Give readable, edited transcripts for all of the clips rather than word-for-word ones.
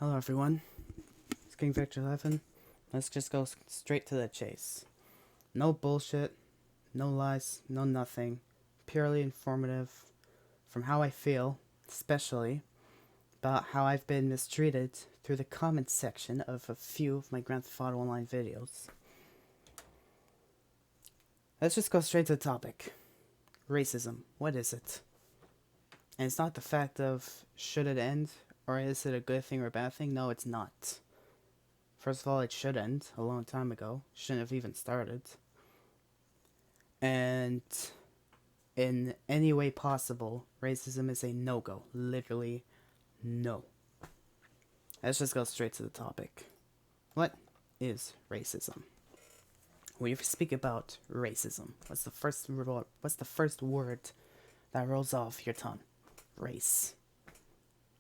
Hello everyone, it's King Victor 11. Let's just go straight to the chase. No bullshit, no lies, no nothing. Purely informative from how I feel, especially about how I've been mistreated through the comments section of a few of my Grand Theft Auto Online videos. Let's just go straight to the topic. Racism, what is it? And it's not the fact of should it end, or is it a good thing or a bad thing? No, it's not. First of all, it should end a long time ago. Shouldn't have even started. And in any way possible, racism is a no-go. Literally, no. Let's just go straight to the topic. What is racism? When you speak about racism, what's the first word that rolls off your tongue? Race.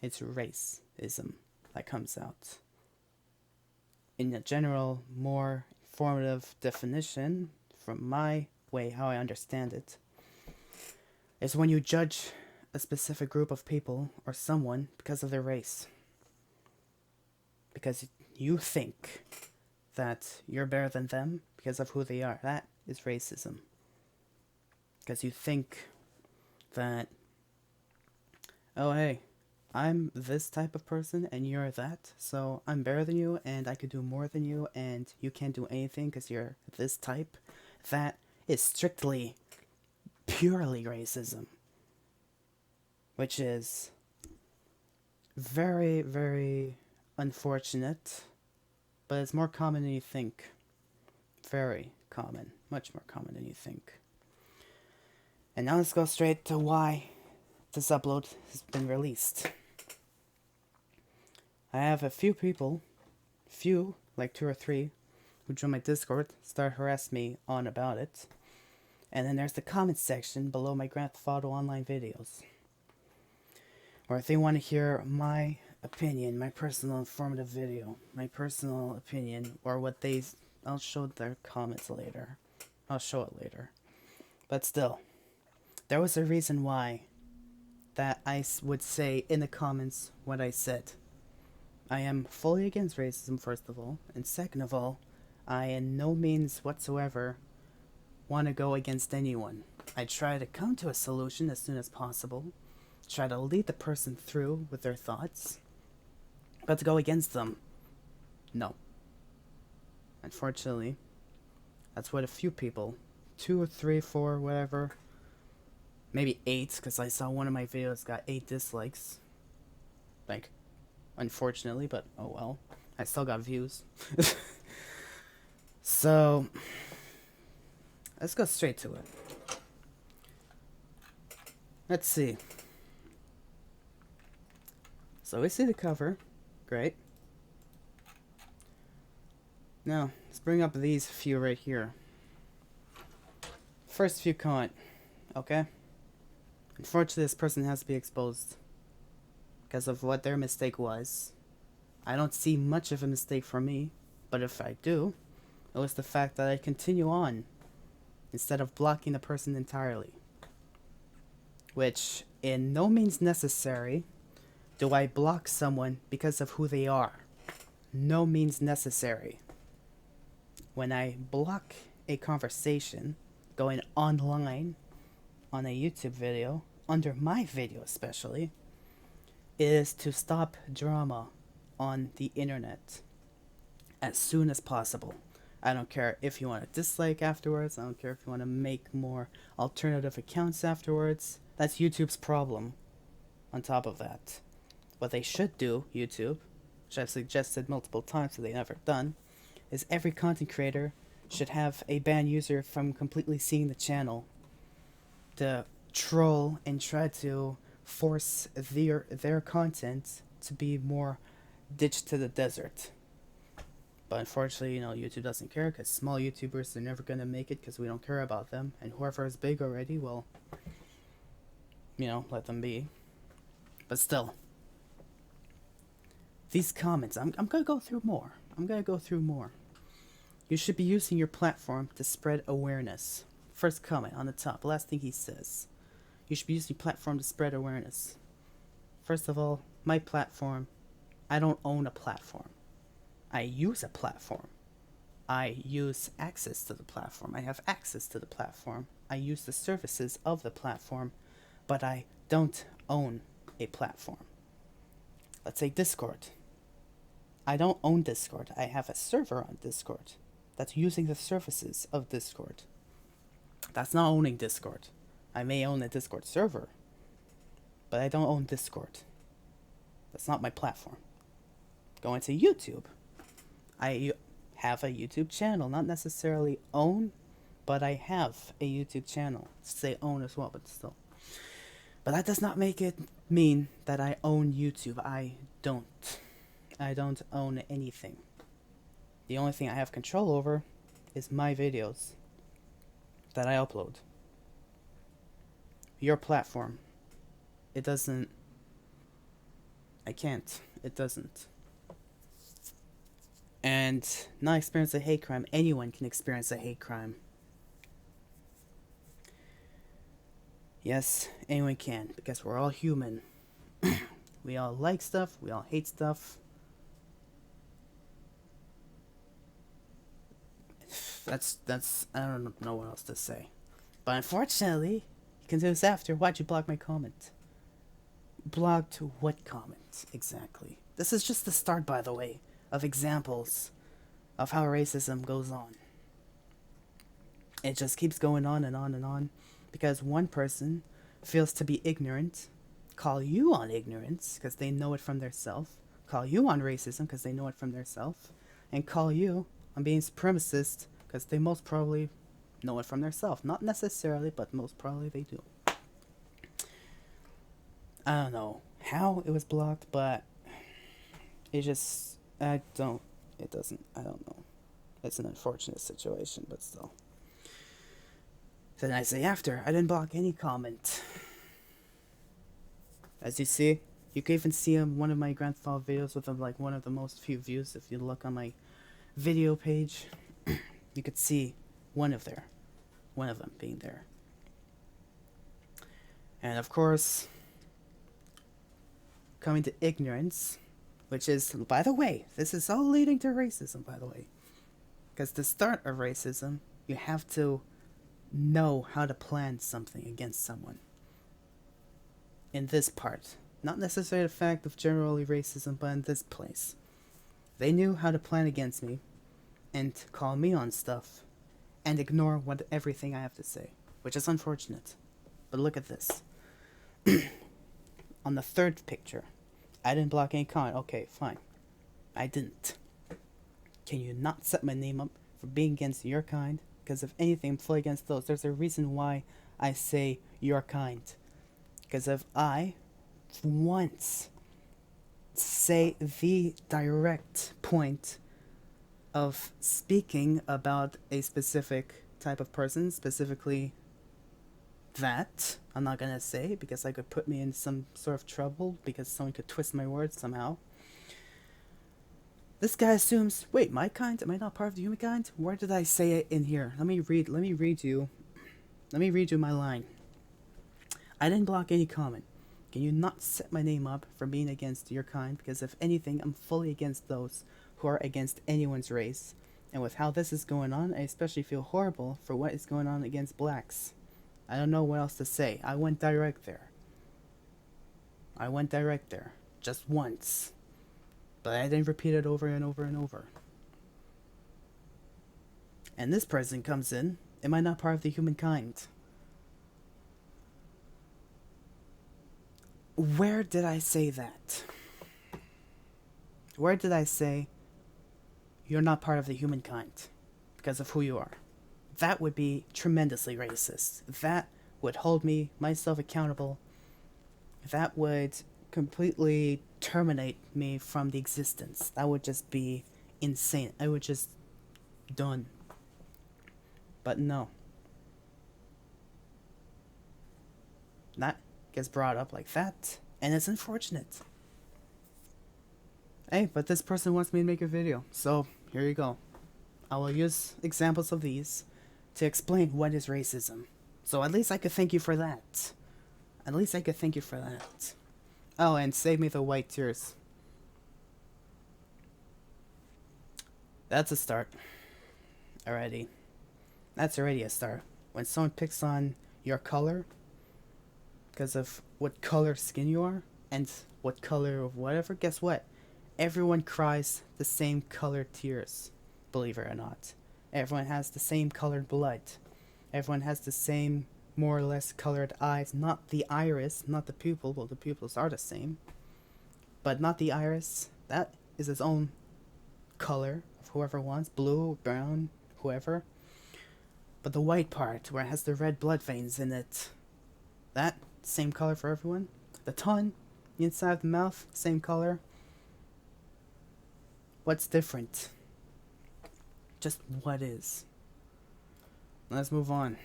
It's racism that comes out. In a general, more informative definition, from my way, how I understand it, is when you judge a specific group of people or someone because of their race. Because you think that you're better than them because of who they are. That is racism. Because you think that, oh hey, I'm this type of person and you're that, so I'm better than you and I could do more than you and you can't do anything because you're this type. That is strictly, purely racism. Which is very, very unfortunate, but it's more common than you think. Very common. Much more common than you think. And now let's go straight to why this upload has been released. I have a few people, like 2 or 3, who join my Discord, start harassing me on about it. And then there's the comments section below my Grand Theft Auto Online videos. Or if they want to hear my opinion, my personal informative video, my personal opinion, or what they... I'll show their comments later. I'll show it later. But still, there was a reason why that I would say in the comments what I said. I am fully against racism, first of all, and second of all, I in no means whatsoever want to go against anyone. I try to come to a solution as soon as possible, try to lead the person through with their thoughts, but to go against them, no. Unfortunately, that's what a few people, 2 or 3, 4, whatever, maybe 8, because I saw one of my videos got 8 dislikes. Like, unfortunately, but oh well. I still got views. So, let's go straight to it. Let's see. So we see the cover. Great. Now, let's bring up these few right here. First few comment. Okay? Unfortunately, this person has to be exposed because of what their mistake was. I don't see much of a mistake from me, but if I do, it was the fact that I continue on instead of blocking the person entirely. Which, in no means necessary, do I block someone because of who they are. No means necessary. When I block a conversation going online on a YouTube video, under my video especially, is to stop drama on the internet as soon as possible. I don't care if you want to dislike afterwards. I don't care if you want to make more alternative accounts afterwards. That's YouTube's problem. On top of that, what they should do, YouTube, which I've suggested multiple times that they've never done, is every content creator should have a banned user from completely seeing the channel to troll and try to force their content to be more ditched to the desert. But unfortunately, YouTube doesn't care because small YouTubers are never going to make it because we don't care about them. And whoever is big already, well, let them be. But still, these comments, I'm going to go through more. You should be using your platform to spread awareness. First comment on the top, last thing he says. You should be using your platform to spread awareness. First of all, my platform I don't own a platform. I use a platform. I use access to the platform. I have access to the platform. I use the services of the platform, but I don't own a platform. Let's say Discord. I don't own Discord. I have a server on Discord that's using the services of Discord. That's not owning Discord. I may own a Discord server, but I don't own Discord. That's not my platform. Going to YouTube. I have a YouTube channel. Not necessarily own, but I have a YouTube channel. Say own as well, but still. But that does not make it mean that I own YouTube. I don't. I don't own anything. The only thing I have control over is my videos that I upload. Your platform. It doesn't. I can't. It doesn't. And not experience a hate crime. Anyone can experience a hate crime. Yes, anyone can, because we're all human. We all like stuff, we all hate stuff. That's I don't know what else to say. But unfortunately, you can do this after. Why'd you block my comment? Blocked what comment, exactly? This is just the start, by the way, of examples of how racism goes on. It just keeps going on and on and on, because one person feels to be ignorant, call you on ignorance, because they know it from their self, call you on racism, because they know it from their self, and call you on being supremacist, because they most probably know it from their self. Not necessarily, but most probably they do. I don't know how it was blocked, but it just, I don't know. It's an unfortunate situation, but still. Then I say after, I didn't block any comment. As you see, you can even see one of my Grand Theft Auto videos with like one of the most few views. If you look on my video page, you could see one of them being there. And of course, coming to ignorance, which is, by the way, this is all leading to racism, by the way. Because to start a racism, you have to know how to plan something against someone. In this part, not necessarily the fact of generally racism, but in this place. They knew how to plan against me and call me on stuff and ignore everything I have to say, which is unfortunate. But look at this. On the third picture, I didn't block any comment. Okay, fine. I didn't. Can you not set my name up for being against your kind? Because if anything, I'm fully against those. There's a reason why I say your kind. Because if I once say the direct point of speaking about a specific type of person, specifically that, I'm not gonna say because I could put me in some sort of trouble because someone could twist my words somehow. This guy assumes, wait, my kind? Am I not part of the human kind? Where did I say it in here? Let me read you my line. I didn't block any comment. Can you not set my name up for being against your kind? Because if anything, I'm fully against those who are against anyone's race. And with how this is going on, I especially feel horrible for what is going on against blacks. I don't know what else to say. I went direct there. Just once. But I didn't repeat it over and over and over. And this person comes in. Am I not part of the humankind? Where did I say that? Where did I say you're not part of the humankind because of who you are? That would be tremendously racist. That would hold myself accountable. That would completely terminate me from the existence. That would just be insane. I would just done. But no. That gets brought up like that, and it's unfortunate. Hey, but this person wants me to make a video, so here you go. I will use examples of these to explain what is racism. So at least I could thank you for that. Oh, and save me the white tears. That's a start. Already. That's already a start. When someone picks on your color because of what color skin you are and what color of whatever, guess what? Everyone cries the same colored tears, believe it or not. Everyone has the same colored blood. Everyone has the same, more or less, colored eyes. Not the iris, not the pupil. Well, the pupils are the same. But not the iris. That is its own color of whoever wants. Blue, brown, whoever. But the white part, where it has the red blood veins in it, that, same color for everyone. The tongue, the inside of the mouth, same color. What's different? Just what is. Let's move on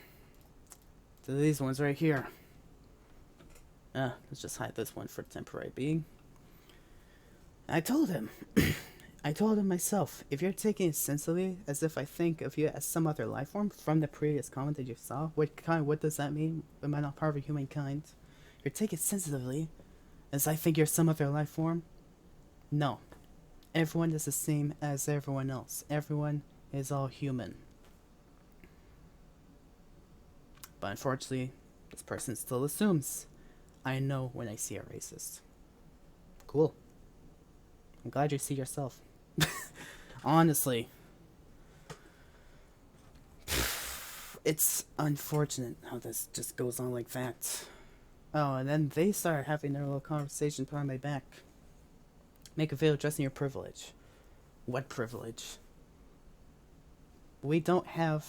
to these ones right here. Let's just hide this one for temporary being. I told him. I told him myself, if you're taking it sensibly, as if I think of you as some other life form from the previous comment that you saw, what does that mean? Am I not part of humankind? You're taking it sensitively, as I think you're some other life form? No. Everyone is the same as everyone else. Everyone is all human. But unfortunately, this person still assumes I know when I see a racist. Cool. I'm glad you see yourself. Honestly. It's unfortunate how this just goes on like that. Oh, and then they start having their little conversation behind my back. Make a video addressing your privilege. What privilege? We don't have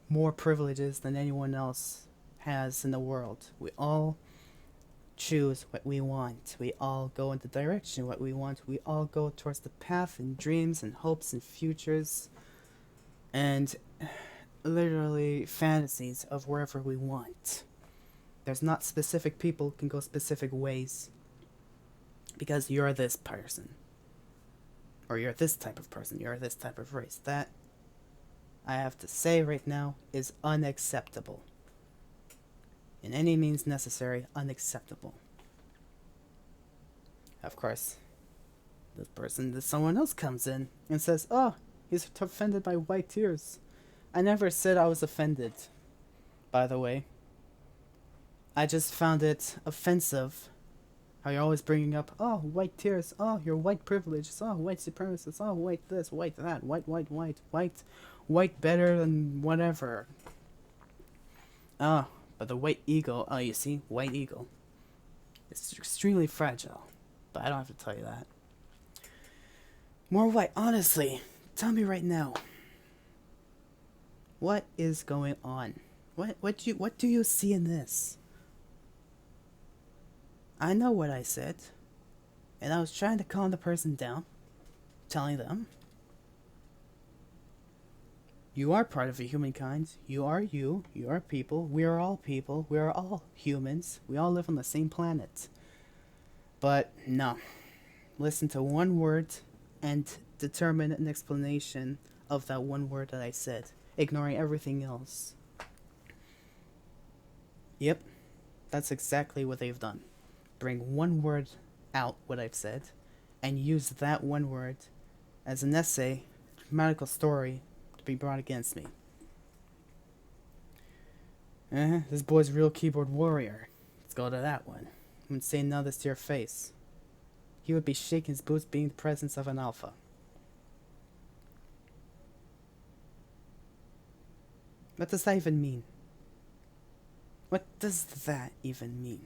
more privileges than anyone else has in the world. We all choose what we want. We all go in the direction what we want. We all go towards the path and dreams and hopes and futures and literally fantasies of wherever we want. There's not specific people can go specific ways because you're this person, or you're this type of person, you're this type of race. That, I have to say right now, is unacceptable. In any means necessary, unacceptable. Of course, someone else comes in and says, oh, he's offended by white tears. I never said I was offended, by the way. I just found it offensive how you're always bringing up, oh, white tears, oh, your white privilege, oh, white supremacists, oh, white this, white that, white better than whatever. Oh, but the white eagle, oh, you see, white eagle. It's extremely fragile, but I don't have to tell you that. More white, honestly, tell me right now. What is going on? What do you see in this? I know what I said, and I was trying to calm the person down, telling them, you are part of the humankind, you are people, we are all humans, we all live on the same planet. But no, listen to one word and determine an explanation of that one word that I said, ignoring everything else. Yep, that's exactly what they've done. Bring one word out, what I've said, and use that one word as an essay, dramatical story, to be brought against me. This boy's real keyboard warrior. Let's go to that one. I would say none of this to your face. He would be shaking his boots being the presence of an alpha. What does that even mean? What does that even mean?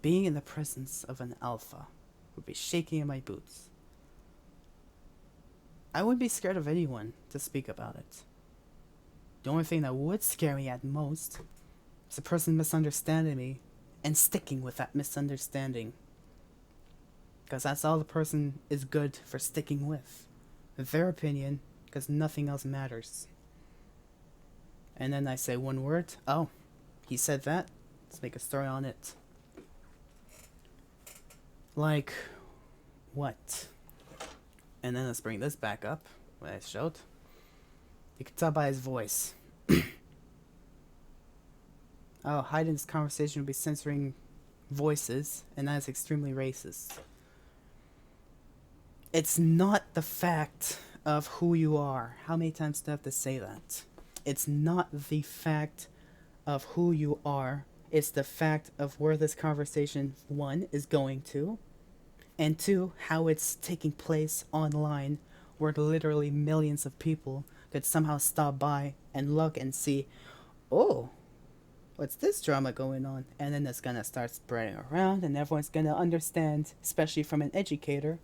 Being in the presence of an alpha would be shaking in my boots. I wouldn't be scared of anyone to speak about it. The only thing that would scare me at most is a person misunderstanding me and sticking with that misunderstanding. Because that's all the person is good for sticking with. Their opinion, because nothing else matters. And then I say one word, oh, he said that, let's make a story on it. Like, what? And then let's bring this back up, what I showed. You can tell by his voice. Oh, Haydn's conversation would be censoring voices, and that is extremely racist. It's not the fact of who you are. How many times do I have to say that? It's not the fact of who you are, it's the fact of where this conversation, one, is going to, and two, how it's taking place online, where literally millions of people could somehow stop by and look and see, oh, what's this drama going on? And then it's gonna start spreading around, and everyone's gonna understand, especially from an educator,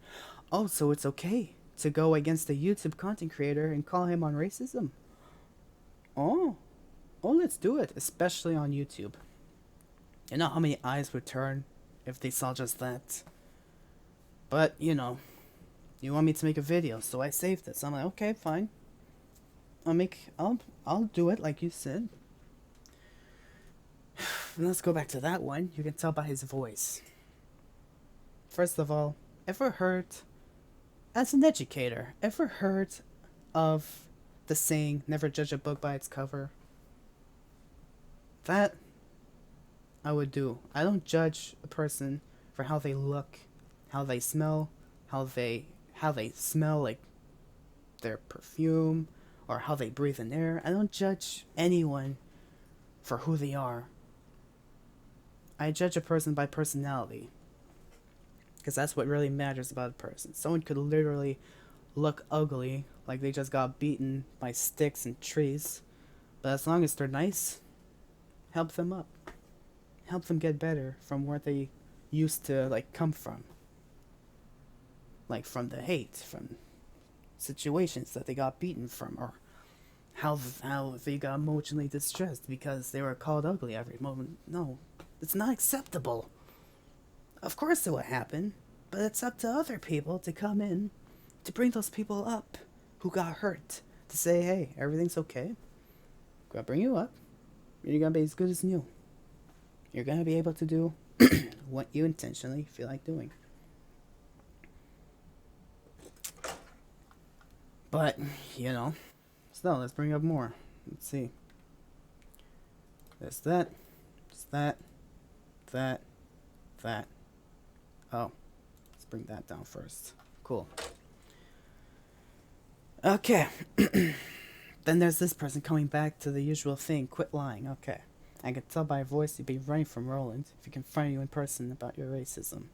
oh, so it's okay to go against a YouTube content creator and call him on racism. Oh, oh, let's do it, especially on YouTube. You know how many eyes would turn if they saw just that? But, you want me to make a video, so I saved it. So I'm like, okay, fine. I'll do it like you said. Let's go back to that one. You can tell by his voice. First of all, ever heard, as an educator, ever heard of the saying, never judge a book by its cover? That I would do. I don't judge a person for how they look, how they smell, how they smell like their perfume, or how they breathe in air. I don't judge anyone for who they are. I judge a person by personality, because that's what really matters about a person. Someone could literally look ugly, like they just got beaten by sticks and trees, but as long as they're nice, help them up. Help them get better from where they used to, come from. Like, from the hate, from situations that they got beaten from, or how they got emotionally distressed because they were called ugly every moment. No, it's not acceptable. Of course it will happen, but it's up to other people to come in, to bring those people up who got hurt, to say, hey, everything's okay. I'm gonna bring you up. You're gonna be as good as new. You're gonna be able to do what you intentionally feel like doing. But, still, let's bring up more. Let's see. There's that. There's that. Oh, let's bring that down first. Cool. Okay. Then there's this person coming back to the usual thing. Quit lying. Okay. I can tell by your voice you'd be running from Roland if he confronted you in person about your racism.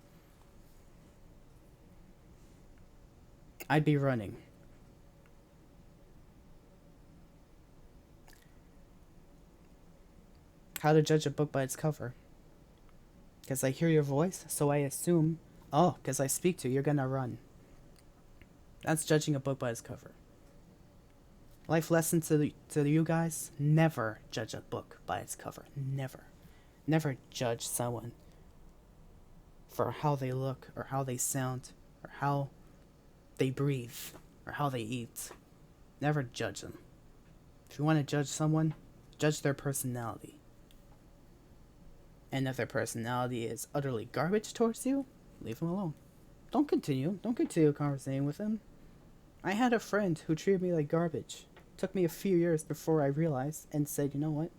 I'd be running. How to judge a book by its cover. Because I hear your voice, so I assume, because I speak to you, you're gonna run. That's judging a book by its cover. Life lesson to you guys, never judge a book by its cover. Never. Never judge someone for how they look, or how they sound, or how they breathe, or how they eat. Never judge them. If you want to judge someone, judge their personality. And if their personality is utterly garbage towards you, leave them alone. Don't continue conversating with them. I had a friend who treated me like garbage. Took me a few years before I realized and said, you know what?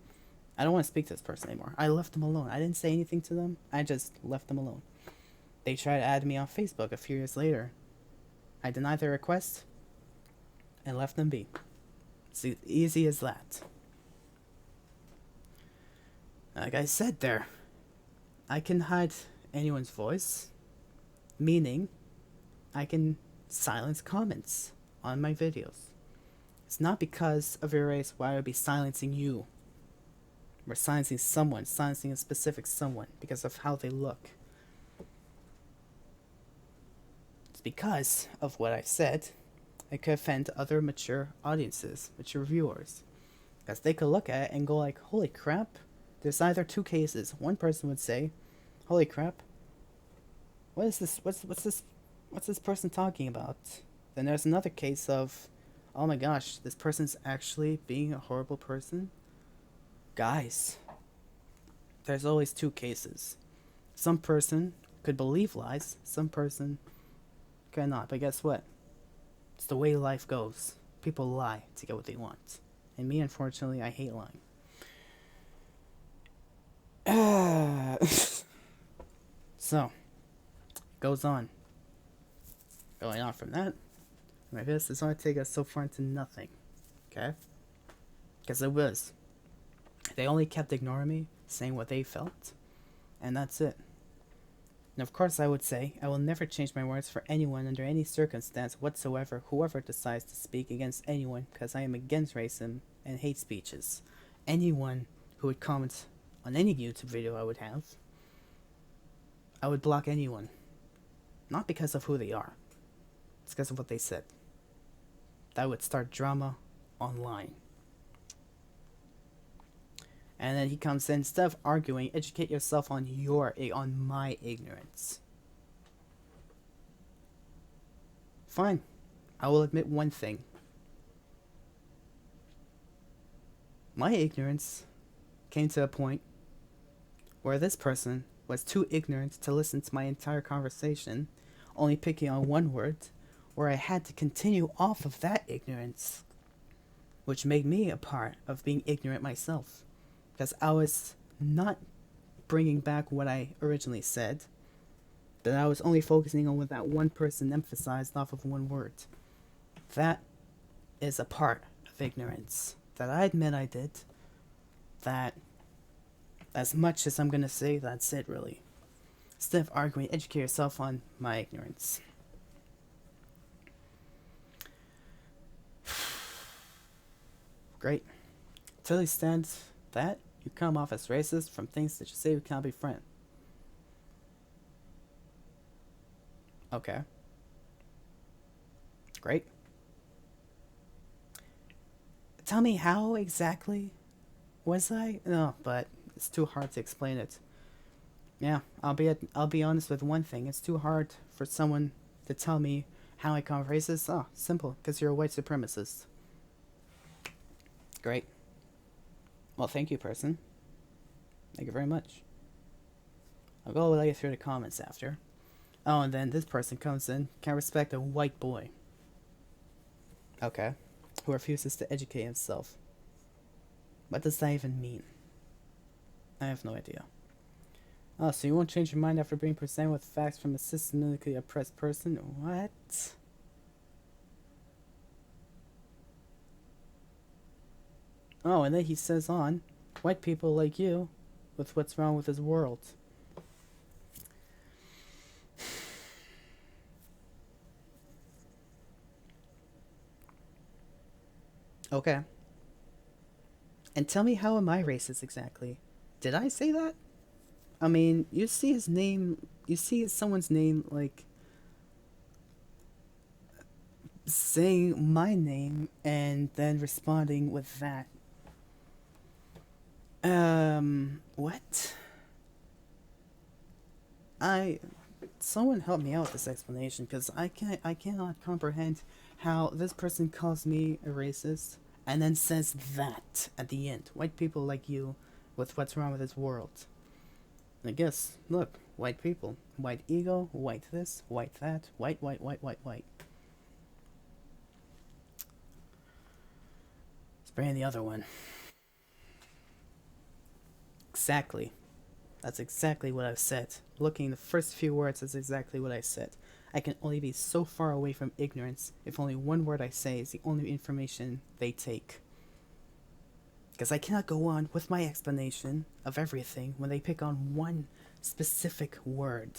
I don't want to speak to this person anymore. I left them alone. I didn't say anything to them. I just left them alone. They tried to add me on Facebook a few years later. I denied their request and left them be. It's easy as that. Like I said there, I can hide anyone's voice, meaning I can silence comments on my videos. It's not because of your race why I would be silencing you. We're silencing someone, silencing a specific someone because of how they look. It's because of what I said. It could offend other mature audiences, mature viewers. Because they could look at it and go like, holy crap. There's either two cases. One person would say, holy crap, what is this? What's this person talking about? Then there's another case of, oh my gosh, this person's actually being a horrible person. Guys, there's always two cases. Some person could believe lies, some person cannot. But guess what? It's the way life goes. People lie to get what they want. And me, unfortunately, I hate lying. So, goes on. Going on from that, Like this is only take us so far into nothing. Okay? Because it was. They only kept ignoring me, saying what they felt, and that's it. And of course, I would say I will never change my words for anyone under any circumstance whatsoever, whoever decides to speak against anyone, because I am against racism and hate speeches. Anyone who would comment on any YouTube video I would have, I would block anyone. Not because of who they are, it's because of what they said. That would start drama online. And then he comes in, instead of arguing, educate yourself on my ignorance. Fine. I will admit one thing. My ignorance came to a point where this person was too ignorant to listen to my entire conversation, only picking on one word, where I had to continue off of that ignorance, which made me a part of being ignorant myself. Because I was not bringing back what I originally said, that I was only focusing on what that one person emphasized off of one word. That is a part of ignorance that I admit I did. That, as much as I'm gonna say, that's it really. Instead of arguing, educate yourself on my ignorance. Great. Till he stands that, you come off as racist from things that you say we can't be friends. Okay. Great. Tell me how exactly was I? No, but it's too hard to explain it. Yeah, I'll be honest with one thing. It's too hard for someone to tell me how I come off racist. Oh, simple, because you're a white supremacist. Great. Well, thank you, person. Thank you very much. I'll go let you through the comments after. Oh, and then this person comes in. Can't respect a white boy. Okay. Who refuses to educate himself. What does that even mean? I have no idea. Oh, so you won't change your mind after being presented with facts from a systemically oppressed person? What? Oh, and then he says on, white people like you, with what's wrong with his world. Okay. And tell me, how am I racist exactly? Did I say that? I mean, you see his name, you see someone's name, like, saying my name and then responding with that. What? Someone help me out with this explanation, because I cannot comprehend how this person calls me a racist and then says that at the end. White people like you, with what's wrong with this world. I guess, look, white people, white ego, white this, white that, white. Let's bring in the other one. Exactly. That's exactly what I've said. Looking the first few words, that's exactly what I said. I can only be so far away from ignorance if only one word I say is the only information they take. Because I cannot go on with my explanation of everything when they pick on one specific word.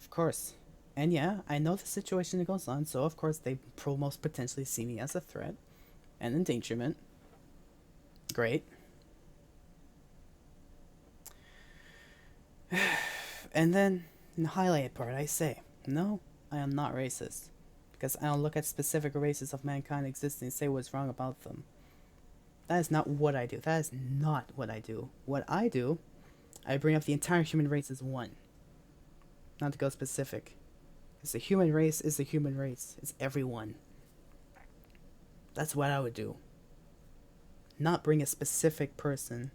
Of course. And yeah, I know the situation that goes on, so of course they most potentially see me as a threat and endangerment. Great. And then, in the highlighted part, I say, no, I am not racist. Because I don't look at specific races of mankind existing and say what's wrong about them. That is not what I do. That is not what I do. What I do, I bring up the entire human race as one. Not to go specific. Because the human race is the human race. It's everyone. That's what I would do. Not bring a specific person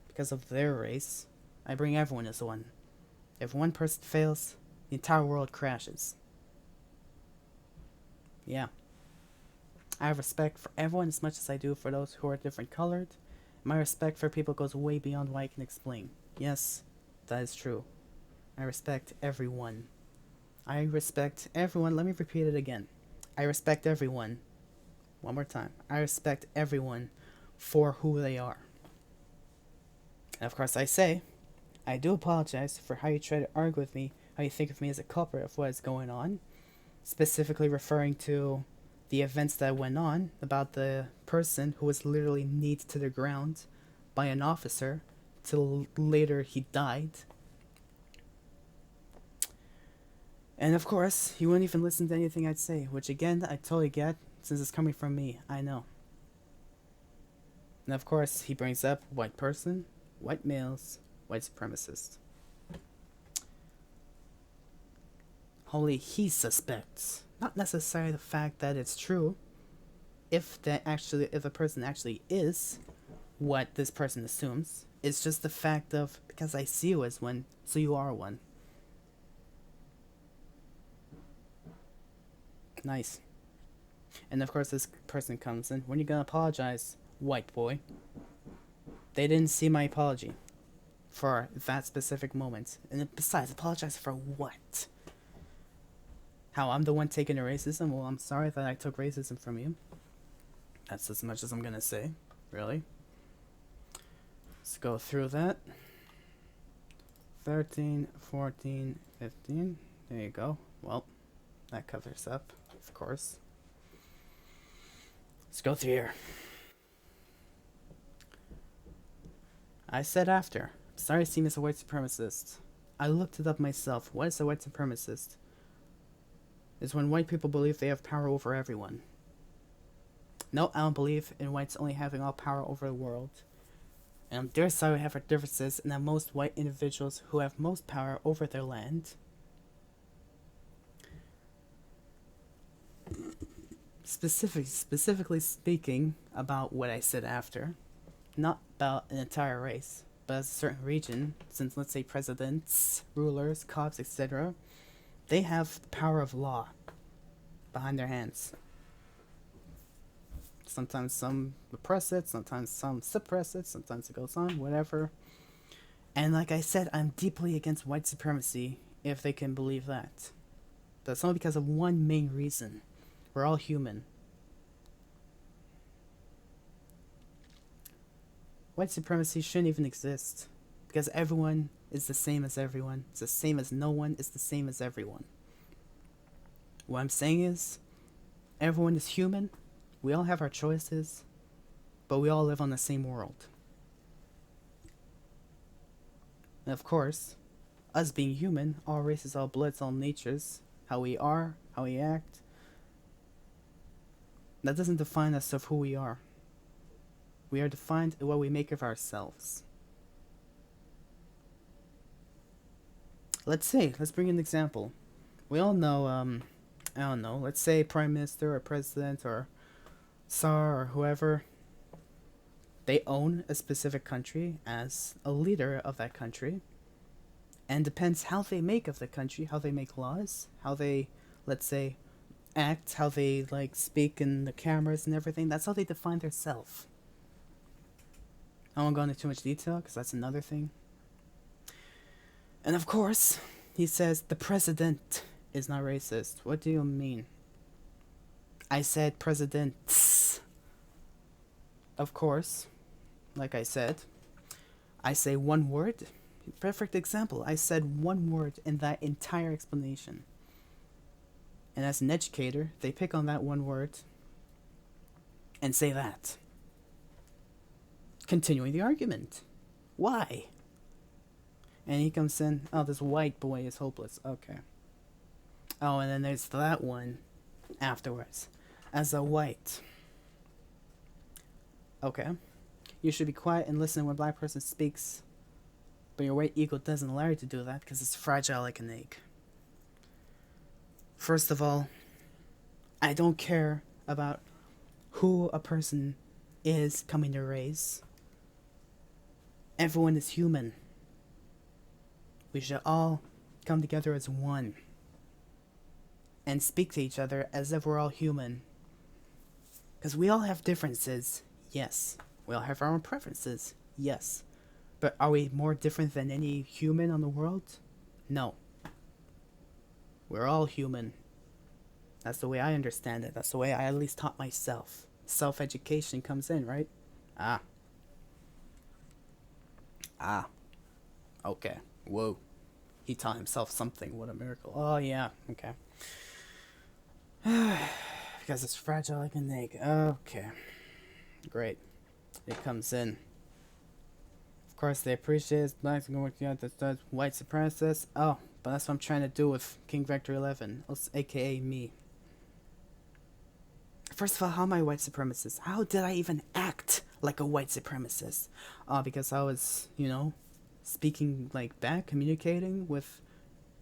because of their race. I bring everyone as one. If one person fails, the entire world crashes. Yeah. I have respect for everyone as much as I do for those who are different colored. My respect for people goes way beyond what I can explain. Yes, that is true. I respect everyone. I respect everyone. Let me repeat it again. I respect everyone. One more time. I respect everyone for who they are. And of course, I do apologize for how you try to argue with me, how you think of me as a culprit of what is going on, specifically referring to the events that went on about the person who was literally kneed to the ground by an officer till later he died. And of course, he wouldn't even listen to anything I'd say, which again, I totally get, since it's coming from me, I know. And of course, he brings up white person, white males, white supremacists. Only he suspects, not necessarily the fact that it's true, if a person actually is what this person assumes. It's just the fact of, because I see you as one, so you are one. Nice. And of course, this person comes in. When you gonna apologize, white boy? They didn't see my apology for that specific moment. And besides, apologize for what? How I'm the one taking the racism? Well, I'm sorry that I took racism from you. That's as much as I'm gonna say. Really? Let's go through that. 13, 14, 15. There you go. Well, that covers up, of course. Let's go through here. I said after. Sorry to seem as a white supremacist. I looked it up myself. What is a white supremacist? It's when white people believe they have power over everyone. No, I don't believe in whites only having all power over the world. And on their side we have our differences, and that most white individuals who have most power over their land specifically speaking about what I said after, not about an entire race, but as a certain region, since let's say presidents, rulers, cops, etc., they have the power of law behind their hands. Sometimes some repress it, sometimes some suppress it, sometimes it goes on, whatever. And like I said, I'm deeply against white supremacy, if they can believe that. But it's only because of one main reason. We're all human. White supremacy shouldn't even exist, because everyone is the same as everyone. It's the same as no one is the same as everyone. What I'm saying is, everyone is human, we all have our choices, but we all live on the same world. And of course, us being human, all races, all bloods, all natures, how we are, how we act, that doesn't define us of who we are. We are defined in what we make of ourselves. Let's bring an example. We all know, I don't know, let's say Prime Minister or President or Tsar or whoever, they own a specific country as a leader of that country, and depends how they make of the country, how they make laws, how they, let's say, act, how they, like, speak in the cameras and everything, that's how they define their self. I won't go into too much detail, because that's another thing. And of course, he says, the president is not racist. What do you mean? I said presidents. Of course, like I said, I say one word. Perfect example. I said one word in that entire explanation. And as an educator, they pick on that one word and say that. Continuing the argument. Why? And he comes in, oh, this white boy is hopeless. Okay. Oh, and then there's that one afterwards. As a white. Okay. You should be quiet and listen when a black person speaks. But your white ego doesn't allow you to do that because it's fragile like an egg. First of all, I don't care about who a person is coming to raise. Everyone is human. We should all come together as one and speak to each other as if we're all human. Because we all have differences, yes. We all have our own preferences, yes. But are we more different than any human on the world? No. We're all human. That's the way I understand it. That's the way I at least taught myself. Self-education comes in, right? Ah. Ah. Okay. Whoa. He taught himself something. What a miracle. Oh, yeah. Okay. Because it's fragile like an egg. Okay. Great. It comes in. Of course, they appreciate blacks and going to white supremacists. Oh, but that's what I'm trying to do with King Vector 11, aka me. First of all, how am I a white supremacist? How did I even act like a white supremacist? Because I was, speaking like back, communicating with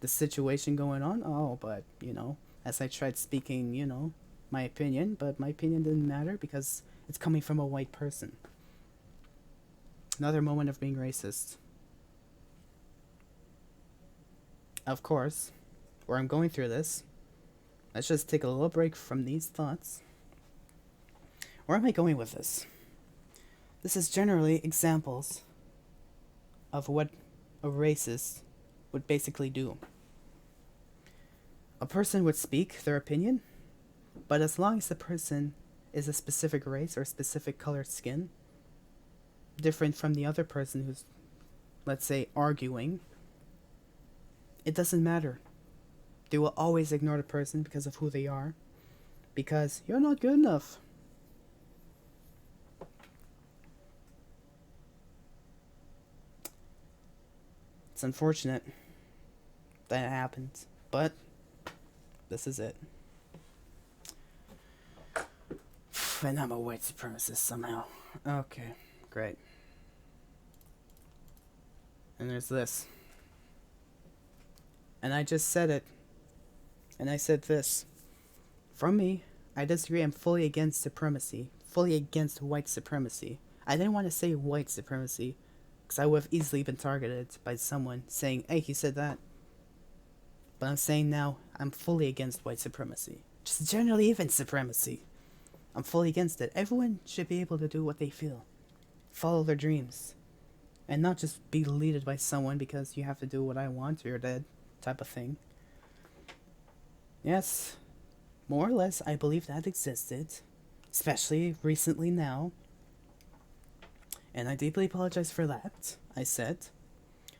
the situation going on. Oh, but, as I tried speaking, my opinion, but my opinion didn't matter because it's coming from a white person. Another moment of being racist. Of course, where I'm going through this, let's just take a little break from these thoughts. Where am I going with this? This is generally examples of what a racist would basically do. A person would speak their opinion, but as long as the person is a specific race or specific colored skin, different from the other person who's, let's say, arguing, it doesn't matter. They will always ignore the person because of who they are, because you're not good enough. It's unfortunate that it happens, but this is it. And I'm a white supremacist somehow. Okay, great. And there's this. And I just said it. And I said this. From me, I disagree. I'm fully against supremacy. Fully against white supremacy. I didn't want to say white supremacy, because I would have easily been targeted by someone saying, hey, he said that. But I'm saying now, I'm fully against white supremacy. Just generally even supremacy. I'm fully against it. Everyone should be able to do what they feel. Follow their dreams. And not just be deleted by someone because you have to do what I want or you're dead type of thing. Yes, more or less I believe that existed. Especially recently now. And I deeply apologize for that, I said.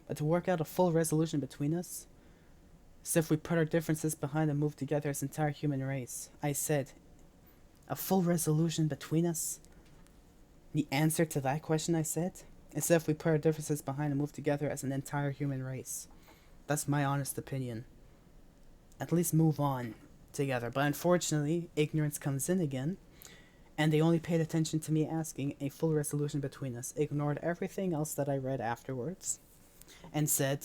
But to work out a full resolution between us, as if we put our differences behind and move together as an entire human race, I said, a full resolution between us? The answer to that question, I said, is if we put our differences behind and move together as an entire human race. That's my honest opinion. At least move on together. But unfortunately, ignorance comes in again, and they only paid attention to me asking a full resolution between us, ignored everything else that I read afterwards, and said,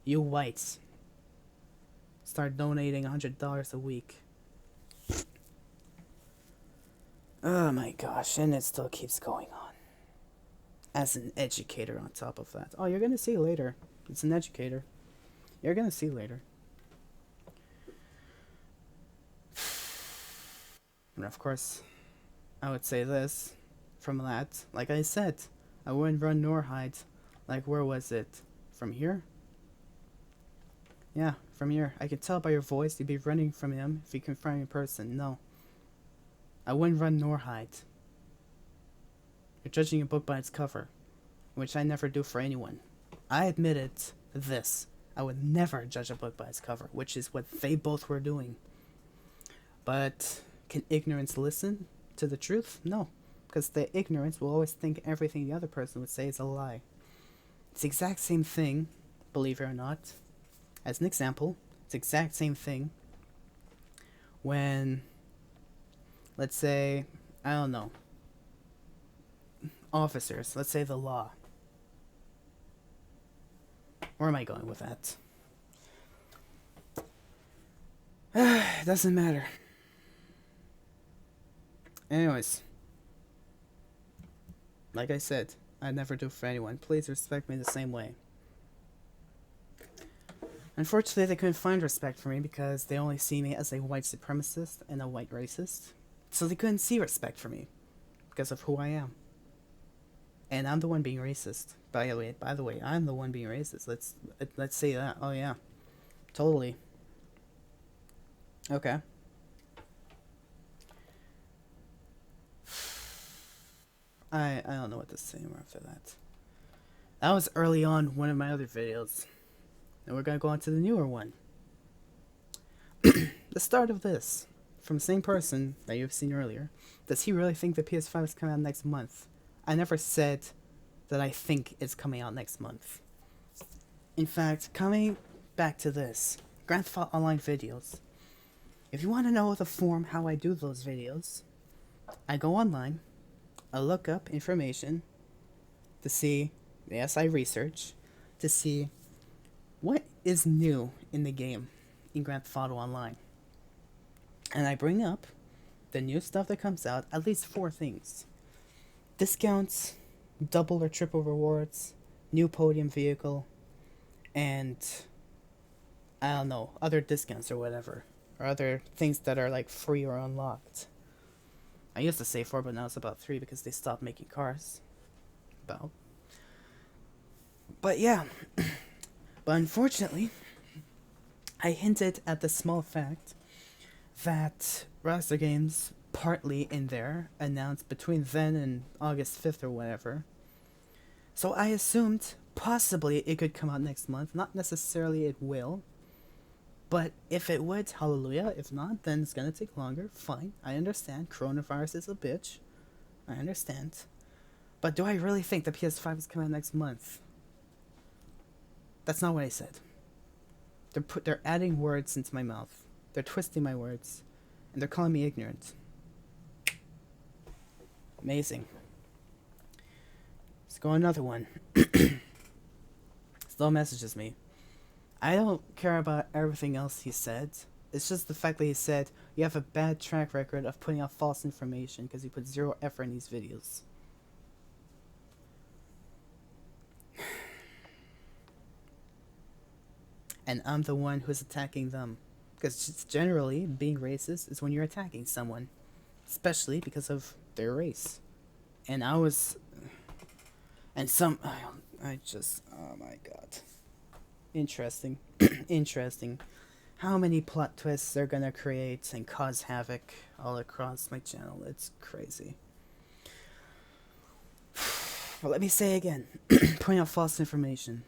you whites, start donating $100 a week. Oh my gosh, and it still keeps going on. As an educator on top of that. Oh, you're gonna see later. It's an educator. You're gonna see later. And of course, I would say this from that. Like I said, I wouldn't run nor hide. Like, where was it? From here? Yeah, from here. I could tell by your voice you'd be running from him if you confront him in person. No. I wouldn't run nor hide. You're judging a book by its cover, which I never do for anyone. I admitted this. I would never judge a book by its cover, which is what they both were doing. But can ignorance listen to the truth? No, because the ignorance will always think everything the other person would say is a lie. It's the exact same thing, believe it or not. As an example, it's the exact same thing when, let's say, I don't know, officers, let's say the law. Where am I going with that? It doesn't matter. Anyways, like I said, I never do for anyone. Please respect me the same way. Unfortunately, they couldn't find respect for me because they only see me as a white supremacist and a white racist. So they couldn't see respect for me because of who I am. And I'm the one being racist. By the way, I'm the one being racist. Let's say that. Oh yeah. Totally. Okay. I don't know what to say more after that. That was early on one of my other videos. And we're gonna go on to the newer one. The start of this. From the same person that you've seen earlier. Does he really think the PS5 is coming out next month? I never said that I think it's coming out next month. In fact, coming back to this. Grand Theft Auto Online videos. If you want to know the form how I do those videos, I go online, I look up information to see, yes, I research, to see what is new in the game in Grand Theft Auto Online. And I bring up the new stuff that comes out, at least 4 things. Discounts, double or triple rewards, new podium vehicle, and I don't know, other discounts or whatever. Or other things that are like free or unlocked. I used to say 4, but now it's about 3 because they stopped making cars. But yeah. But unfortunately, I hinted at the small fact that Rockstar Games, partly in there, announced between then and August 5th or whatever. So I assumed possibly it could come out next month. Not necessarily it will. But if it would, hallelujah. If not, then it's gonna take longer. Fine. I understand. Coronavirus is a bitch. I understand. But do I really think the PS5 is coming out next month? That's not what I said. They're adding words into my mouth. They're twisting my words. And they're calling me ignorant. Amazing. Let's go another one. Still messages me. I don't care about everything else he said. It's just the fact that he said you have a bad track record of putting out false information because you put 0 effort in these videos. And I'm the one who's attacking them. Because generally, being racist is when you're attacking someone. Especially because of their race. And I was... And some... Oh my god. Interesting. Interesting. How many plot twists they're gonna create and cause havoc all across my channel. It's crazy. But let me say again. Putting out false information.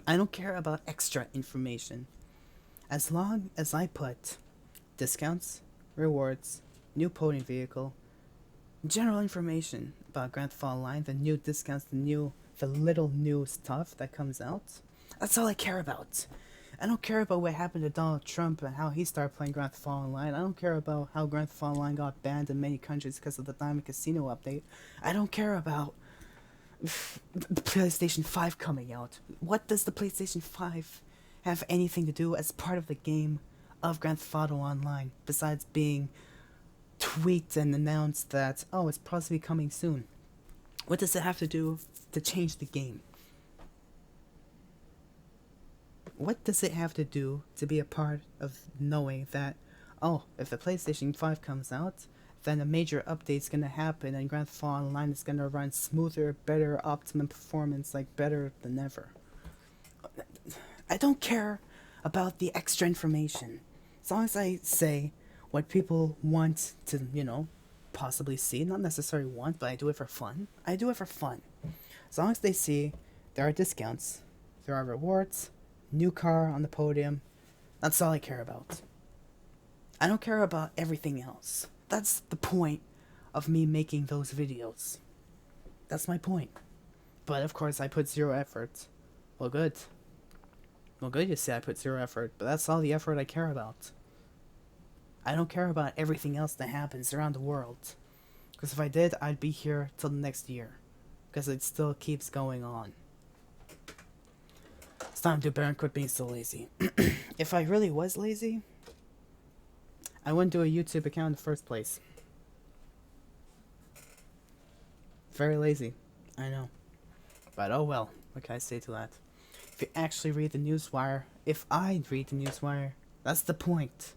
I don't care about extra information. As long as I put discounts, rewards, new podium vehicle, general information about Grand Theft Auto Online, the new discounts, the little new stuff that comes out. That's all I care about. I don't care about what happened to Donald Trump and how he started playing Grand Theft Auto Online. I don't care about how Grand Theft Auto Online got banned in many countries because of the Diamond Casino update. I don't care about the PlayStation 5 coming out. What does the PlayStation 5 have anything to do as part of the game of Grand Theft Auto Online besides being tweaked and announced that, oh, it's possibly coming soon? What does it have to do to change the game? What does it have to do to be a part of knowing that, oh, if the PlayStation 5 comes out, then a major update's gonna happen and Grand Theft Auto Online is gonna run smoother, better, optimum performance, like better than ever? I don't care about the extra information. As long as I say what people want to, possibly see, not necessarily want, but I do it for fun. I do it for fun. As long as they see there are discounts, there are rewards, new car on the podium, that's all I care about. I don't care about everything else. That's the point of me making those videos. That's my point. But of course I put 0 effort. Well, good. Well, good, you say I put 0 effort, but that's all the effort I care about. I don't care about everything else that happens around the world. Because if I did, I'd be here till the next year. Because it still keeps going on. It's time to Baron quit being so lazy. If I really was lazy, I wouldn't do a YouTube account in the first place. Very lazy, I know. But oh well, what can I say to that? If you actually read the newswire, if I read the newswire, that's the point.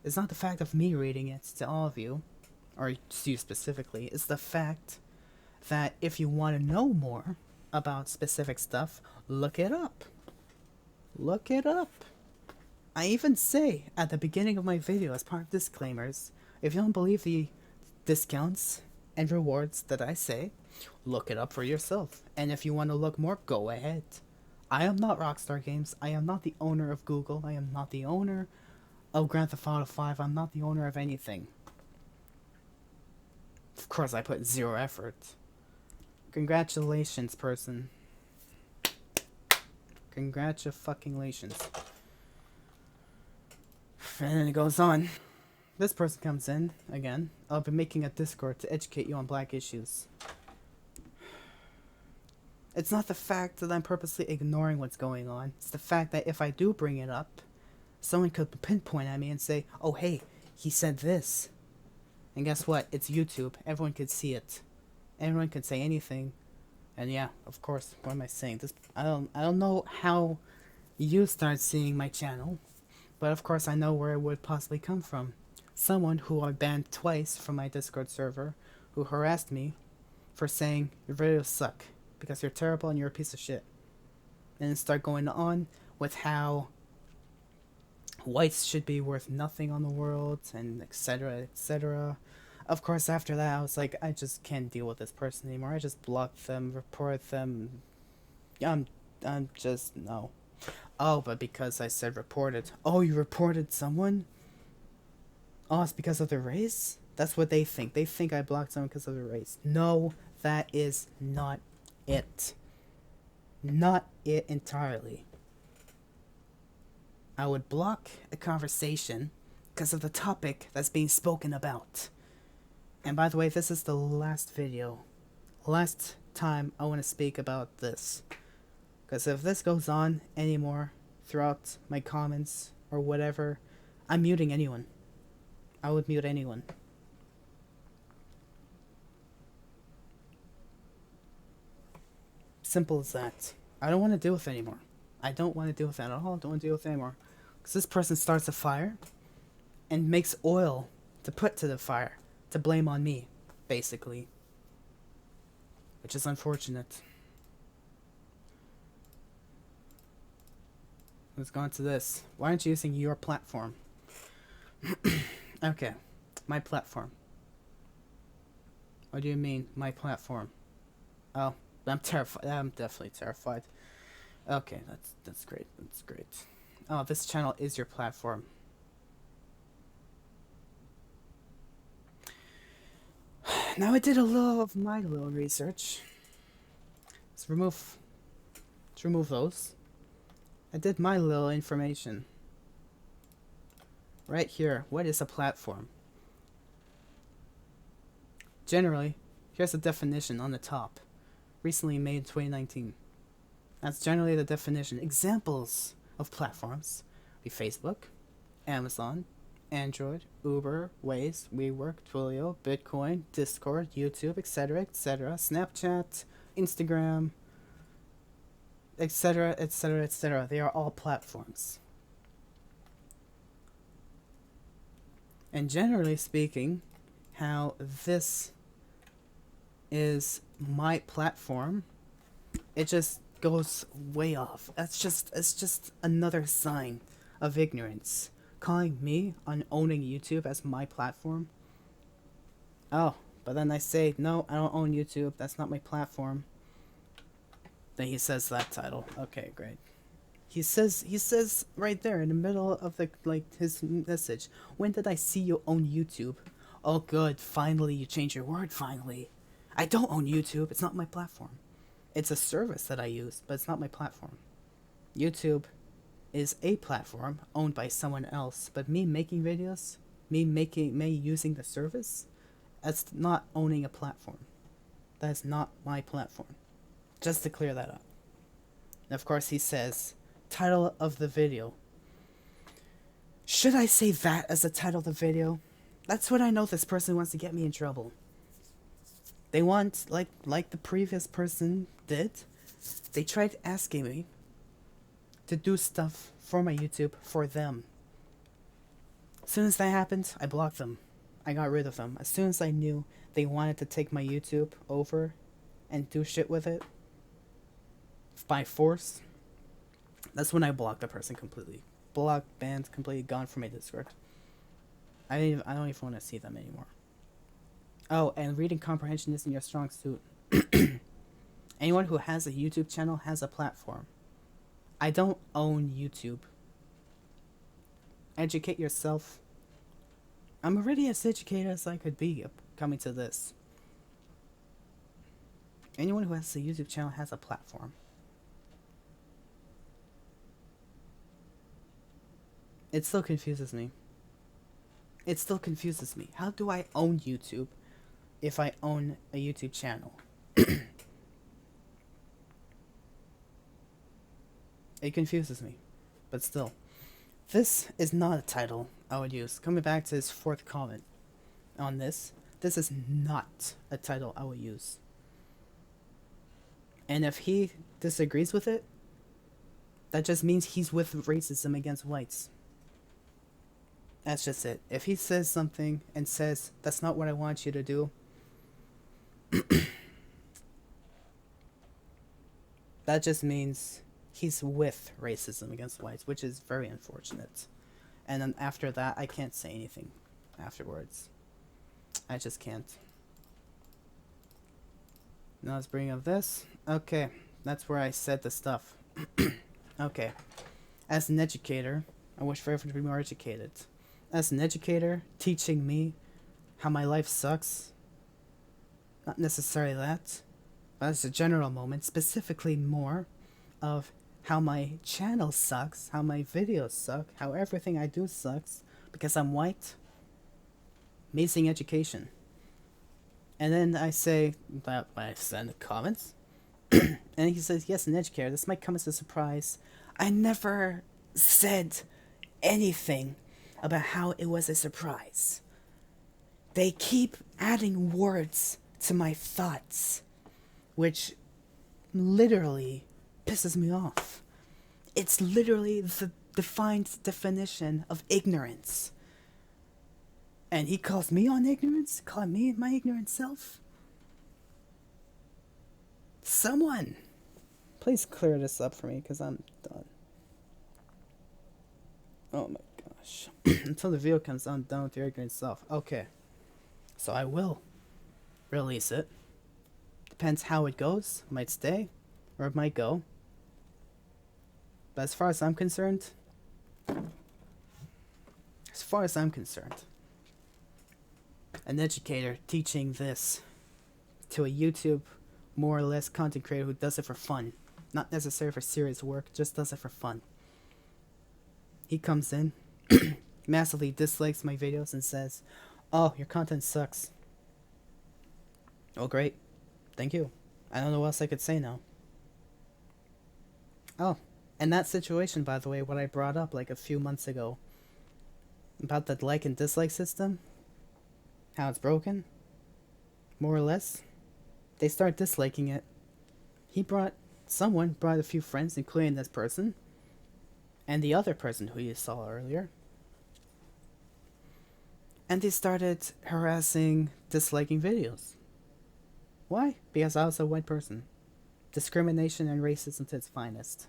It's not the fact of me reading it to all of you, or to you specifically, it's the fact that if you want to know more about specific stuff, look it up. Look it up. I even say at the beginning of my video as part of disclaimers, if you don't believe the discounts and rewards that I say, look it up for yourself. And if you want to look more, go ahead. I am not Rockstar Games. I am not the owner of Google. I am not the owner of Grand Theft Auto 5. I'm not the owner of anything. Of course, I put zero effort. Congratulations, person. Congratulations. And then it goes on. This person comes in, again. I'll be making a Discord to educate you on black issues. It's not the fact that I'm purposely ignoring what's going on. It's the fact that if I do bring it up, someone could pinpoint at me and say, oh hey, he said this. And guess what? It's YouTube. Everyone could see it. Everyone could say anything. And yeah, of course, what am I saying? This I don't know how you start seeing my channel, but of course I know where it would possibly come from. Someone who I banned twice from my Discord server, who harassed me for saying your videos suck because you're terrible and you're a piece of shit. And start going on with how whites should be worth nothing on the world, and etc, etc. Of course, after that, I was like, I just can't deal with this person anymore. I just blocked them, report them. I'm just, no. Oh, but because I said reported. Oh, you reported someone? Oh, it's because of their race? That's what they think. They think I blocked someone because of their race. No, that is not it. Not it entirely. I would block a conversation because of the topic that's being spoken about. And by the way, this is the last video. Last time I want to speak about this. Because if this goes on anymore throughout my comments or whatever, I'm muting anyone. I would mute anyone. Simple as that. I don't want to deal with it anymore. I don't want to deal with that at all. I don't want to deal with it anymore. Because this person starts a fire and makes oil to put to the fire to blame on me, basically. Which is unfortunate. Let's go on to this. Why aren't you using your platform? Okay, my platform. What do you mean, my platform? Oh, I'm terrified. I'm definitely terrified. Okay, that's great. That's great. Oh, this channel is your platform. Now I did a little of my little research. Let's remove those. I did my little information. Right here, what is a platform? Generally, here's the definition on the top. Recently made in 2019. That's generally the definition. Examples of platforms be Facebook, Amazon, Android, Uber, Waze, WeWork, Twilio, Bitcoin, Discord, YouTube, etc., etc., Snapchat, Instagram, etc., etc., etc. They are all platforms. And generally speaking, how this is my platform, it just goes way off. It's just another sign of ignorance. Calling me on owning YouTube as my platform. Oh, but then I say, no, I don't own YouTube. That's not my platform. Then he says that title. Okay, great. He says right there in the middle of the his message, when did I see you own YouTube? Oh good, finally you changed your word, finally. I don't own YouTube, it's not my platform. It's a service that I use, but it's not my platform. YouTube is a platform owned by someone else, but me making videos, me using the service, that's not owning a platform. That's not my platform. Just to clear that up. And of course he says, title of the video. Should I say that as the title of the video? That's what I know this person wants to get me in trouble. They want, like the previous person did, they tried asking me to do stuff for my YouTube for them. As soon as that happened, I blocked them. I got rid of them. As soon as I knew they wanted to take my YouTube over and do shit with it by force, that's when I block the person completely. Block, banned, completely gone from my Discord. I don't even want to see them anymore. Oh, and reading comprehension isn't your strong suit. Anyone who has a YouTube channel has a platform. I don't own YouTube. Educate yourself. I'm already as educated as I could be coming to this. Anyone who has a YouTube channel has a platform. It still confuses me. It still confuses me. How do I own YouTube if I own a YouTube channel? It confuses me. But still. This is not a title I would use. Coming back to his fourth comment on this is not a title I would use. And if he disagrees with it, that just means he's with racism against whites. That's just it. If he says something and says, that's not what I want you to do, that just means he's with racism against whites, which is very unfortunate. And then after that, I can't say anything afterwards. I just can't. Now let's bring up this. Okay, that's where I said the stuff. Okay. As an educator, I wish for everyone to be more educated. As an educator, teaching me how my life sucks. Not necessarily that, but as a general moment, specifically more of how my channel sucks, how my videos suck, how everything I do sucks because I'm white. Amazing education. And then I say, that I send the comments, and he says, yes, an educator, this might come as a surprise. I never said anything about how it was a surprise. They keep adding words to my thoughts, which literally pisses me off. It's literally the defined definition of ignorance. And he calls me on ignorance? Call me my ignorant self? Someone, please clear this up for me, because I'm done. Oh my gosh. Until the video comes on, done with your ignorant self. Okay. So I will release it. Depends how it goes. It might stay, or it might go. But as far as I'm concerned, an educator teaching this to a YouTube, more or less, content creator who does it for fun. Not necessarily for serious work, just does it for fun. He comes in, massively dislikes my videos and says, oh, your content sucks. Oh, great. Thank you. I don't know what else I could say now. Oh, and that situation, by the way, what I brought up like a few months ago, about the like and dislike system, how it's broken, more or less, they start disliking it. Someone brought a few friends, including this person, and the other person who you saw earlier, and they started harassing, disliking videos. Why? Because I was a white person. Discrimination and racism to its finest.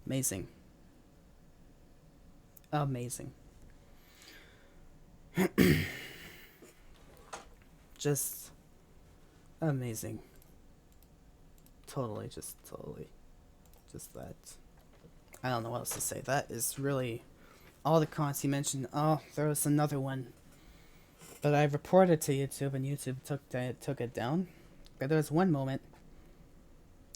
Amazing. Amazing. Just amazing. Totally. Just that. I don't know what else to say. That is really all the comments he mentioned. Oh, there was another one, but I reported to YouTube, and YouTube took it down. But there was one moment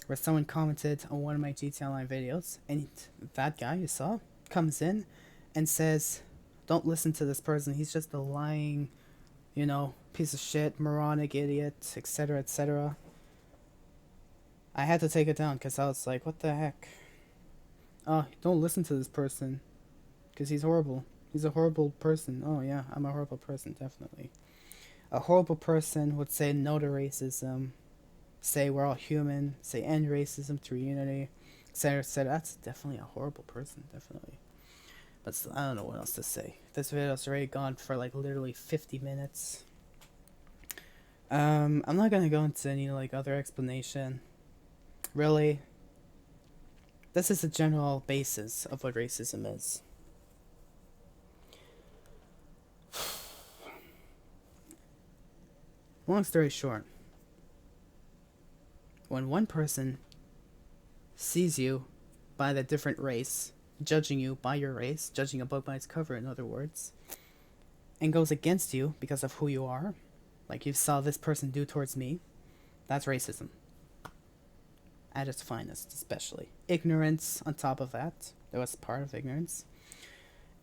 where someone commented on one of my GTA Online videos, and that guy you saw comes in and says, don't listen to this person, he's just a lying, piece of shit, moronic idiot, etc., etc. I had to take it down because I was like, what the heck? Oh, don't listen to this person because he's horrible. He's a horrible person. Oh yeah, I'm a horrible person, definitely. A horrible person would say no to racism, say we're all human, say end racism through unity, etc., etc. That's definitely a horrible person, definitely. But still, I don't know what else to say. This video's already gone for like literally 50 minutes. I'm not gonna go into any like other explanation. Really, this is the general basis of what racism is. Long story short, when one person sees you by the different race, judging you by your race, judging a book by its cover, in other words, and goes against you because of who you are, like you saw this person do towards me, that's racism. At its finest, especially. Ignorance on top of that. That was part of ignorance.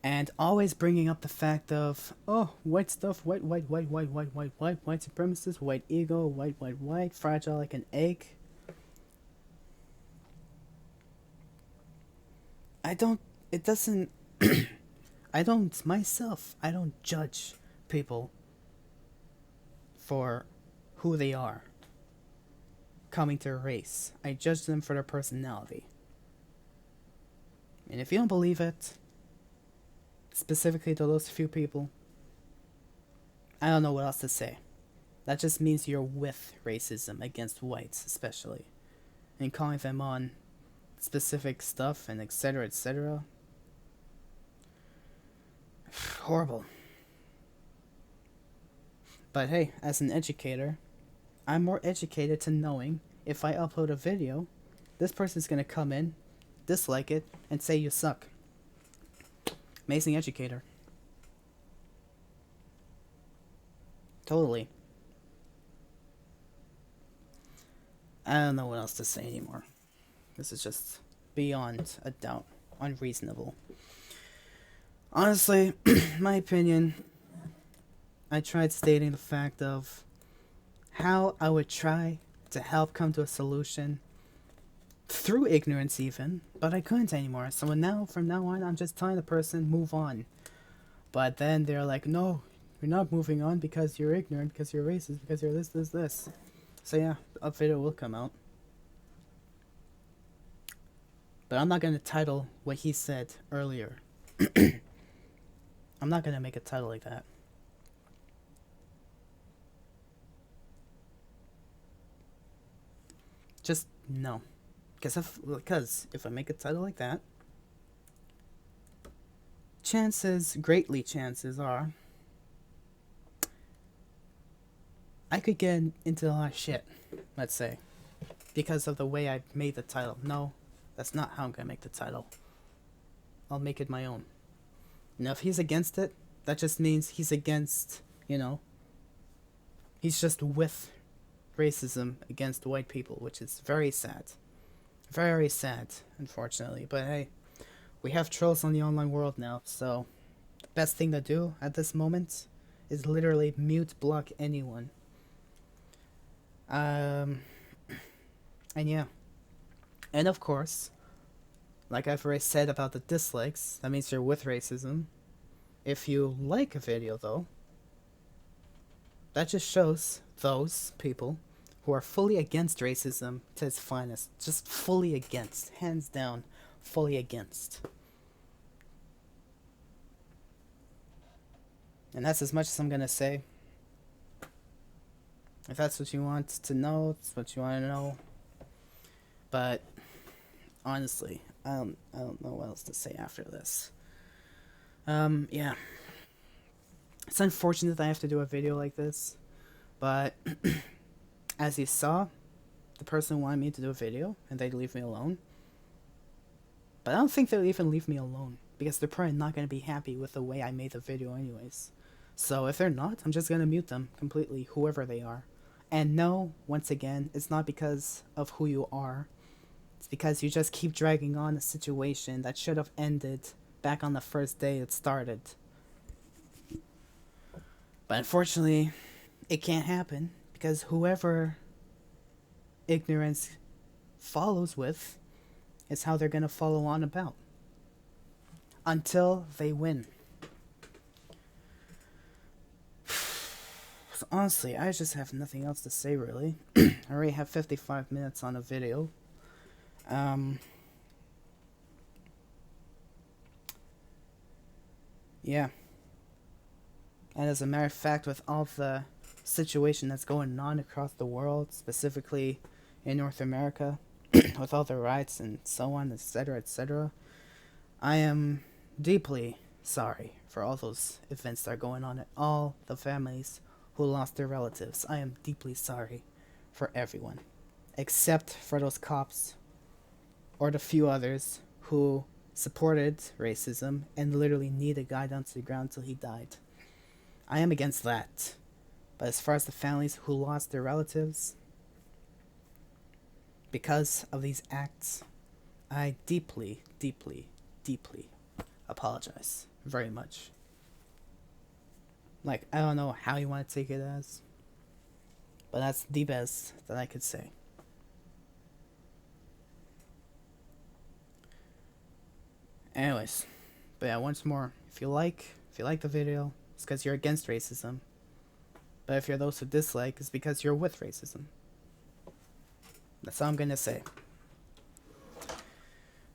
And always bringing up the fact of, oh, white stuff, white supremacist, white ego, white, fragile like an egg. It doesn't, I don't judge people for who they are coming to a race. I judge them for their personality. And if you don't believe it, specifically to those few people, I don't know what else to say. That just means you're with racism against whites, especially. And calling them on specific stuff and etc. etc. Horrible. But hey, as an educator, I'm more educated to knowing if I upload a video, this person's gonna come in, dislike it, and say you suck. Amazing educator. Totally. I don't know what else to say anymore. This is just beyond a doubt unreasonable. Honestly, my opinion, I tried stating the fact of how I would try to help come to a solution through ignorance even, but I couldn't anymore. So now, from now on, I'm just telling the person, move on. But then they're like, no, you're not moving on because you're ignorant, because you're racist, because you're this. So yeah, a video will come out. But I'm not going to title what he said earlier. I'm not going to make a title like that. Just no. Because if I make a title like that, greatly chances are, I could get into a lot of shit, let's say, because of the way I made the title. No, that's not how I'm gonna make the title. I'll make it my own. Now, if he's against it, that just means he's against, he's just with racism against white people, which is very sad. Very sad, unfortunately. But hey, we have trolls on the online world now, so the best thing to do at this moment is literally mute block anyone. And yeah. And of course, like I've already said about the dislikes, that means you're with racism. If you like a video though, that just shows those people who are fully against racism to its finest. Just fully against. Hands down, fully against. And that's as much as I'm gonna say. If that's what you want to know, it's what you want to know. But honestly, I don't know what else to say after this. Yeah. It's unfortunate that I have to do a video like this, but as you saw, the person wanted me to do a video, and they'd leave me alone. But I don't think they'll even leave me alone, because they're probably not going to be happy with the way I made the video anyways. So if they're not, I'm just going to mute them completely, whoever they are. And no, once again, it's not because of who you are. It's because you just keep dragging on a situation that should have ended back on the first day it started. But unfortunately, it can't happen, because whoever ignorance follows with is how they're going to follow on about. Until they win. So honestly, I just have nothing else to say really. I already have 55 minutes on a video. Yeah. And as a matter of fact, with all the situation that's going on across the world, specifically in North America, with all the riots and so on, etc., etc., I am deeply sorry for all those events that are going on and all the families who lost their relatives. I am deeply sorry for everyone, except for those cops or the few others who supported racism and literally kneed a guy down to the ground till he died. I am against that. But as far as the families who lost their relatives because of these acts, I deeply, deeply, deeply apologize very much. Like, I don't know how you want to take it as, but that's the best that I could say. Anyways, but yeah, once more, if you like the video, it's because you're against racism. But if you're those who dislike, it's because you're with racism. That's all I'm gonna say.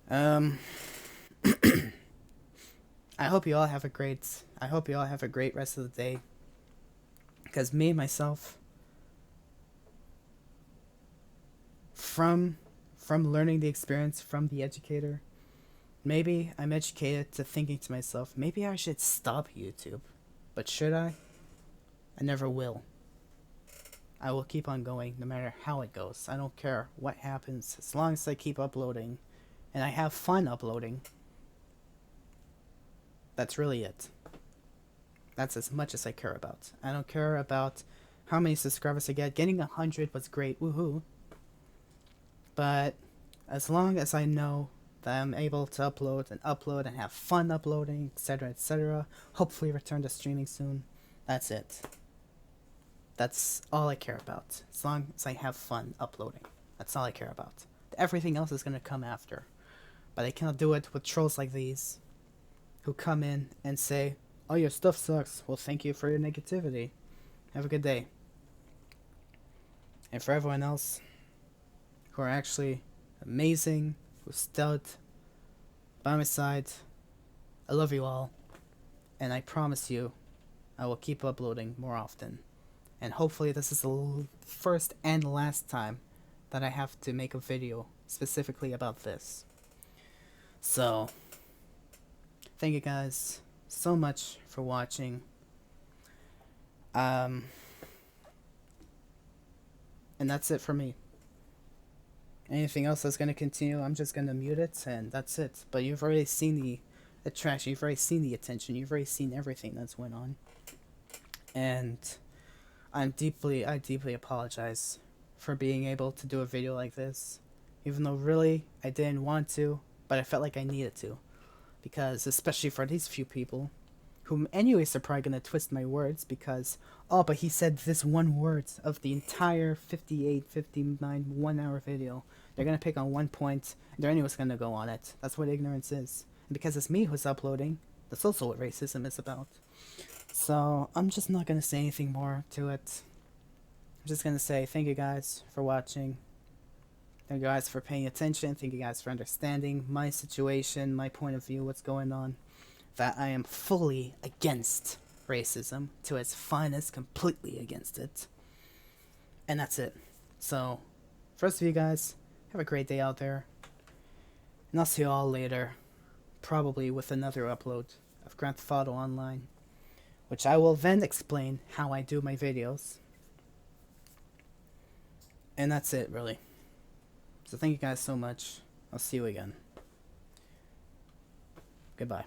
I hope you all have a great rest of the day. Because me, myself, from learning the experience from the educator, maybe I'm educated to thinking to myself, maybe I should stop YouTube. But should I? I never will. I will keep on going no matter how it goes. I don't care what happens as long as I keep uploading and I have fun uploading. That's really it. That's as much as I care about. I don't care about how many subscribers I get. Getting 100 was great, woohoo. But as long as I know that I'm able to upload and have fun uploading, etc., etc., hopefully return to streaming soon, that's it. That's all I care about. As long as I have fun uploading. That's all I care about. Everything else is going to come after. But I cannot do it with trolls like these, who come in and say, oh, your stuff sucks. Well, thank you for your negativity. Have a good day. And for everyone else who are actually amazing, who stood by my side, I love you all. And I promise you, I will keep uploading more often. And hopefully this is the first and last time that I have to make a video specifically about this. So, thank you guys so much for watching. And that's it for me. Anything else that's going to continue, I'm just going to mute it, and that's it. But you've already seen the attraction, you've already seen the attention, you've already seen everything that's went on. And I deeply apologize for being able to do a video like this, even though really I didn't want to, but I felt like I needed to, because especially for these few people, whom anyways are probably gonna twist my words because, oh, but he said this one word of the entire 58, 59, 1 hour video. They're gonna pick on one point, and they're anyways gonna go on it. That's what ignorance is, and because it's me who's uploading, that's also what racism is about. So, I'm just not going to say anything more to it. I'm just going to say thank you guys for watching. Thank you guys for paying attention. Thank you guys for understanding my situation, my point of view, what's going on. That I am fully against racism, to its finest, completely against it. And that's it. So, for the rest of you guys, have a great day out there. And I'll see you all later. Probably with another upload of Grand Theft Auto Online, which I will then explain how I do my videos. And that's it, really. So thank you guys so much. I'll see you again. Goodbye.